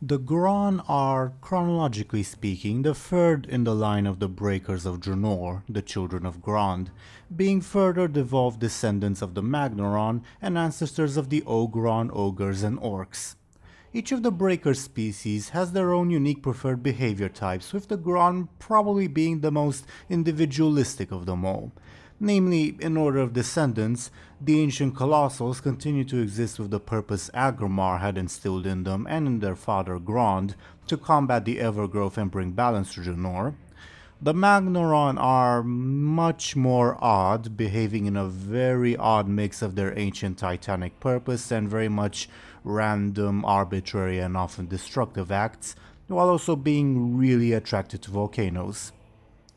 The Gronn are, chronologically speaking, the third in the line of the Breakers of Draenor, the children of Gronn, being further devolved descendants of the Magnaron and ancestors of the Ogron, Ogres, and Orcs. Each of the Breaker species has their own unique preferred behavior types, with the Gronn probably being the most individualistic of them all. Namely, in order of descendants, the ancient Colossals continue to exist with the purpose Agramar had instilled in them and in their father Gronn to combat the Evergrowth and bring balance to Draenor. The Magnaron are much more odd, behaving in a very odd mix of their ancient titanic purpose and very much random, arbitrary, and often destructive acts, while also being really attracted to volcanoes.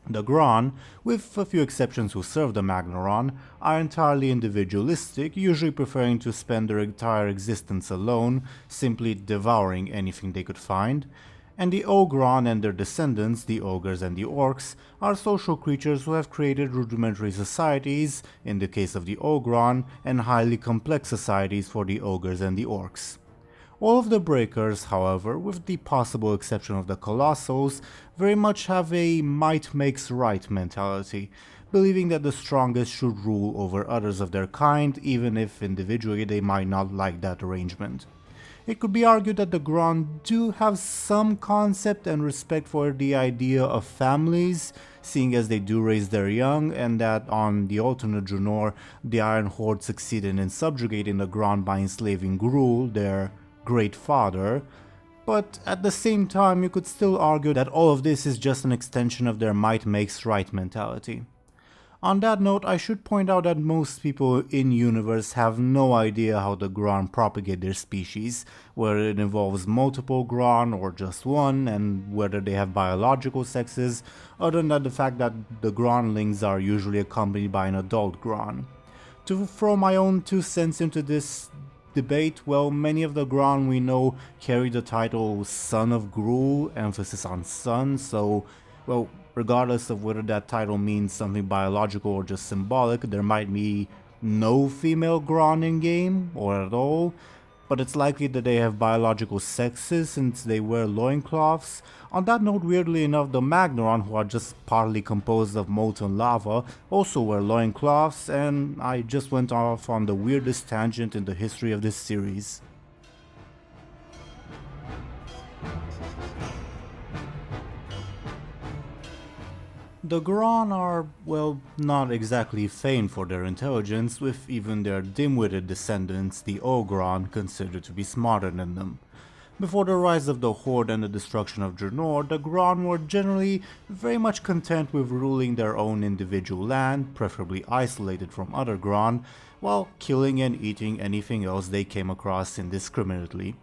The Gronn, with a few exceptions who serve the Magnaron, are entirely individualistic, usually preferring to spend their entire existence alone, simply devouring anything they could find. And the Ogron and their descendants, the Ogres and the Orcs, are social creatures who have created rudimentary societies, in the case of the Ogron, and highly complex societies for the Ogres and the Orcs. All of the Breakers, however, with the possible exception of the Colossals, very much have a might makes right mentality, believing that the strongest should rule over others of their kind, even if individually they might not like that arrangement. It could be argued that the Gronn do have some concept and respect for the idea of families, seeing as they do raise their young, and that on the alternate Draenor, the Iron Horde succeeded in subjugating the Gronn by enslaving Gruul, their great father, but at the same time you could still argue that all of this is just an extension of their might makes right mentality. On that note, I should point out that most people in-universe have no idea how the Gronn propagate their species, whether it involves multiple Gronn or just one, and whether they have biological sexes, other than the fact that the Gronnlings are usually accompanied by an adult Gronn. To throw my own 2 cents into this debate, well, many of the Gronn we know carry the title Son of Gruul, emphasis on son, so, well, regardless of whether that title means something biological or just symbolic, there might be no female Gronn in game, or at all, but it's likely that they have biological sexes since they wear loincloths. On that note, weirdly enough, the Magnaron, who are just partly composed of molten lava, also wear loincloths, and I just went off on the weirdest tangent in the history of this series. The Gronn are, well, not exactly famed for their intelligence, with even their dim-witted descendants, the Ogron, considered to be smarter than them. Before the rise of the Horde and the destruction of Draenor, the Gronn were generally very much content with ruling their own individual land, preferably isolated from other Gronn, while killing and eating anything else they came across indiscriminately.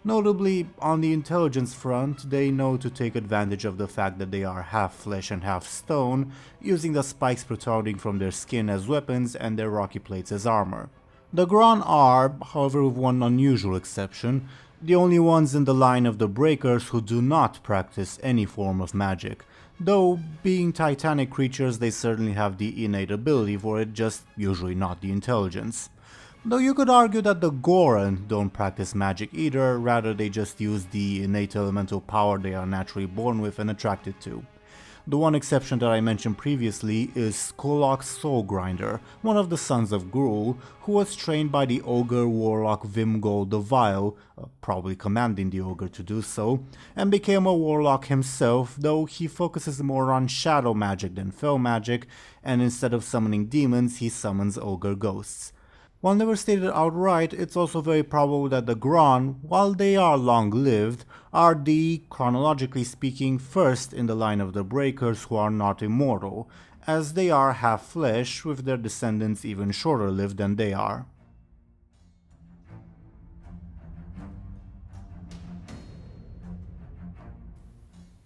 Notably, on the intelligence front, they know to take advantage of the fact that they are half flesh and half stone, using the spikes protruding from their skin as weapons and their rocky plates as armor. The Gronn are, however with one unusual exception, the only ones in the line of the Breakers who do not practice any form of magic, though being titanic creatures they certainly have the innate ability for it, just usually not the intelligence. Though you could argue that the Gorian don't practice magic either, rather they just use the innate elemental power they are naturally born with and attracted to. The one exception that I mentioned previously is Kolok's Soulgrinder, one of the sons of Gruul, who was trained by the ogre warlock Vim'gol the Vile, probably commanding the ogre to do so, and became a warlock himself, though he focuses more on shadow magic than fell magic, and instead of summoning demons he summons ogre ghosts. While never stated outright, it's also very probable that the Gronn, while they are long-lived, are the, chronologically speaking, first in the line of the Breakers who are not immortal, as they are half-flesh, with their descendants even shorter-lived than they are.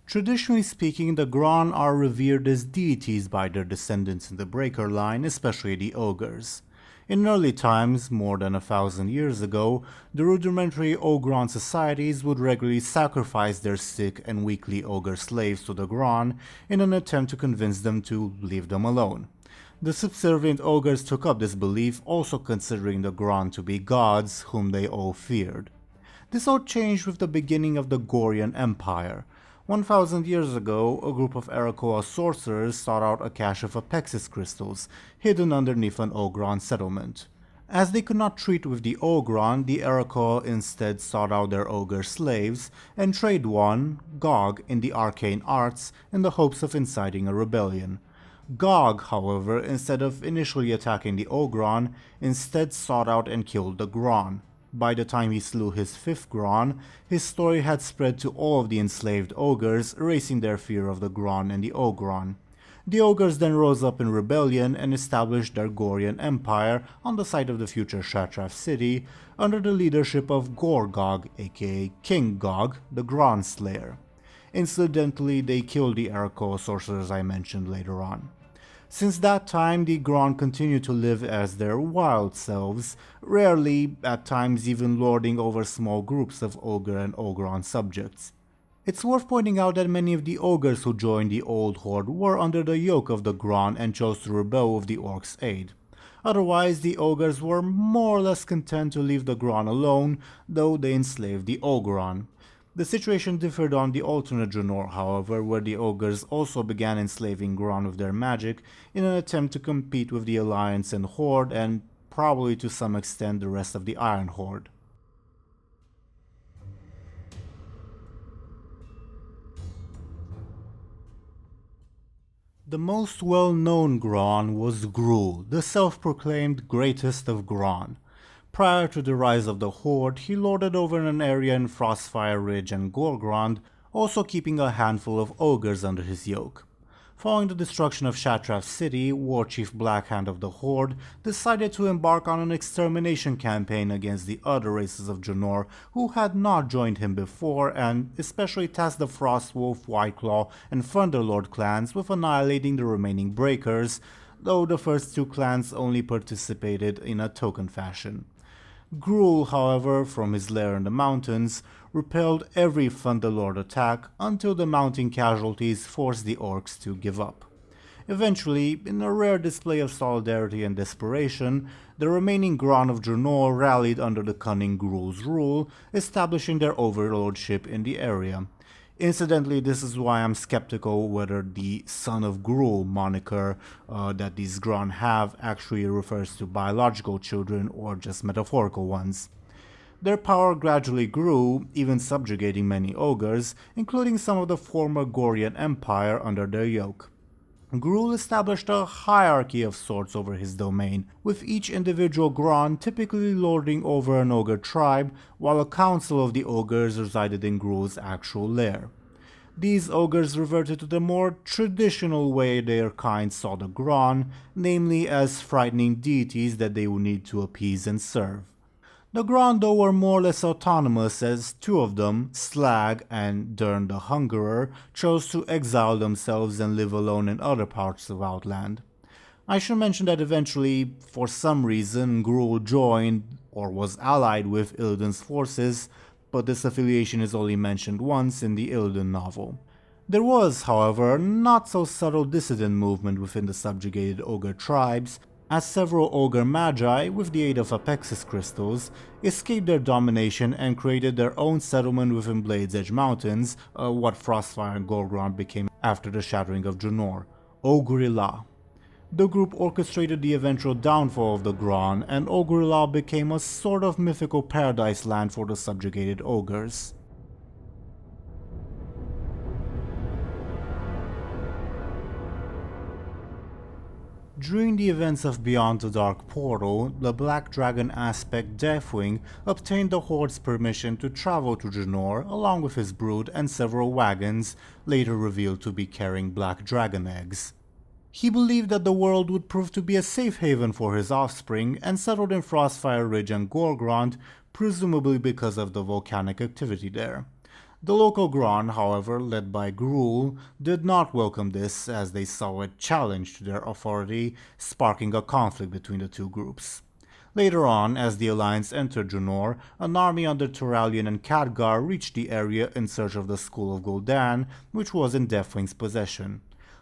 Traditionally speaking, the Gronn are revered as deities by their descendants in the Breaker line, especially the Ogres. In early times, more than 1,000 years ago, the rudimentary Ogron societies would regularly sacrifice their sick and weakly ogre slaves to the Gronn in an attempt to convince them to leave them alone. The subservient ogres took up this belief, also considering the Gronn to be gods whom they all feared. This all changed with the beginning of the Gorian Empire. 1,000 years ago, a group of Arakoa sorcerers sought out a cache of Apexis crystals, hidden underneath an Ogron settlement. As they could not treat with the Ogron, the Arakoa instead sought out their ogre slaves and trained one, Gog, in the arcane arts in the hopes of inciting a rebellion. Gog, however, instead of initially attacking the Ogron, instead sought out and killed the Gronn. By the time he slew his fifth Gronn, his story had spread to all of the enslaved ogres, erasing their fear of the Gronn and the Ogron. The ogres then rose up in rebellion and established their Gorian Empire on the site of the future Shatrath city, under the leadership of Gorgog, aka King Gog, the Gronn Slayer. Incidentally, they killed the Arakoa sorcerers I mentioned later on. Since that time, the Gronn continue to live as their wild selves, rarely, at times even lording over small groups of ogre and ogron subjects. It's worth pointing out that many of the ogres who joined the Old Horde were under the yoke of the Gronn and chose to rebel with the orcs' aid. Otherwise, the ogres were more or less content to leave the Gronn alone, though they enslaved the Ogron. The situation differed on the alternate Draenor, however, where the ogres also began enslaving Gronn with their magic in an attempt to compete with the Alliance and Horde, and probably to some extent the rest of the Iron Horde. The most well-known Gronn was Gruul, the self-proclaimed greatest of Gronn. Prior to the rise of the Horde, he lorded over an area in Frostfire Ridge and Gorgrond, also keeping a handful of ogres under his yoke. Following the destruction of Shatrath city, Warchief Blackhand of the Horde decided to embark on an extermination campaign against the other races of Draenor who had not joined him before, and especially tasked the Frostwolf, Whiteclaw, and Thunderlord clans with annihilating the remaining Breakers, though the first two clans only participated in a token fashion. Gruul, however, from his lair in the mountains, repelled every Thunderlord attack until the mounting casualties forced the orcs to give up. Eventually, in a rare display of solidarity and desperation, the remaining Gronn of Draenor rallied under the cunning Gruul's rule, establishing their overlordship in the area. Incidentally, this is why I'm skeptical whether the Son of Gruul moniker that these Gronn have actually refers to biological children or just metaphorical ones. Their power gradually grew, even subjugating many ogres, including some of the former Gorian Empire under their yoke. Gruul established a hierarchy of sorts over his domain, with each individual Gronn typically lording over an ogre tribe, while a council of the ogres resided in Gruul's actual lair. These ogres reverted to the more traditional way their kind saw the Gronn, namely as frightening deities that they would need to appease and serve. The Gronn though were more or less autonomous, as two of them, Slag and Durn the Hungerer, chose to exile themselves and live alone in other parts of Outland. I should mention that eventually, for some reason, Gruul joined or was allied with Illidan's forces, but this affiliation is only mentioned once in the Illidan novel. There was, however, a not so subtle dissident movement within the subjugated ogre tribes, as several ogre magi, with the aid of Apexis crystals, escaped their domination and created their own settlement within Blade's Edge Mountains, what Frostfire and Gorgrond became after the shattering of Draenor, Ogri'la. The group orchestrated the eventual downfall of the Gronn, and Ogri'la became a sort of mythical paradise land for the subjugated ogres. During the events of Beyond the Dark Portal, the Black Dragon aspect Deathwing obtained the Horde's permission to travel to Draenor along with his brood and several wagons, later revealed to be carrying Black Dragon eggs. He believed that the world would prove to be a safe haven for his offspring and settled in Frostfire Ridge and Gorgrond, presumably because of the volcanic activity there. The local Gronn, however, led by Gruul, did not welcome this, as they saw a challenge to their authority, sparking a conflict between the two groups. Later on, as the Alliance entered Draenor, an army under Turalyon and Khadgar reached the area in search of the Skull of Gul'dan, which was in Deathwing's possession.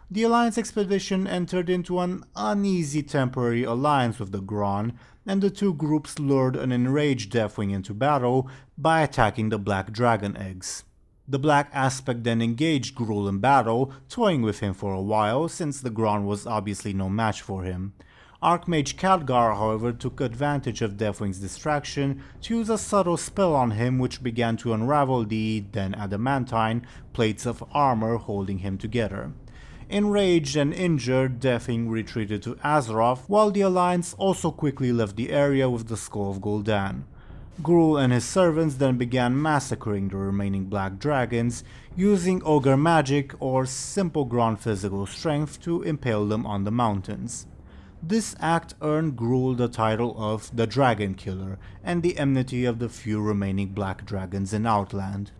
The Alliance expedition entered into an uneasy temporary alliance with the Gronn, and the two groups lured an enraged Deathwing into battle by attacking the black dragon eggs. The black aspect then engaged Gruul in battle, toying with him for a while since the Gronn was obviously no match for him. Archmage Khadgar, however, took advantage of Deathwing's distraction to use a subtle spell on him which began to unravel the, then adamantine, plates of armor holding him together. Enraged and injured, Deathwing retreated to Azeroth, while the Alliance also quickly left the area with the skull of Gul'dan. Gruul and his servants then began massacring the remaining black dragons, using ogre magic or simple Gronn physical strength to impale them on the mountains. This act earned Gruul the title of the Dragon Killer and the enmity of the few remaining black dragons in Outland.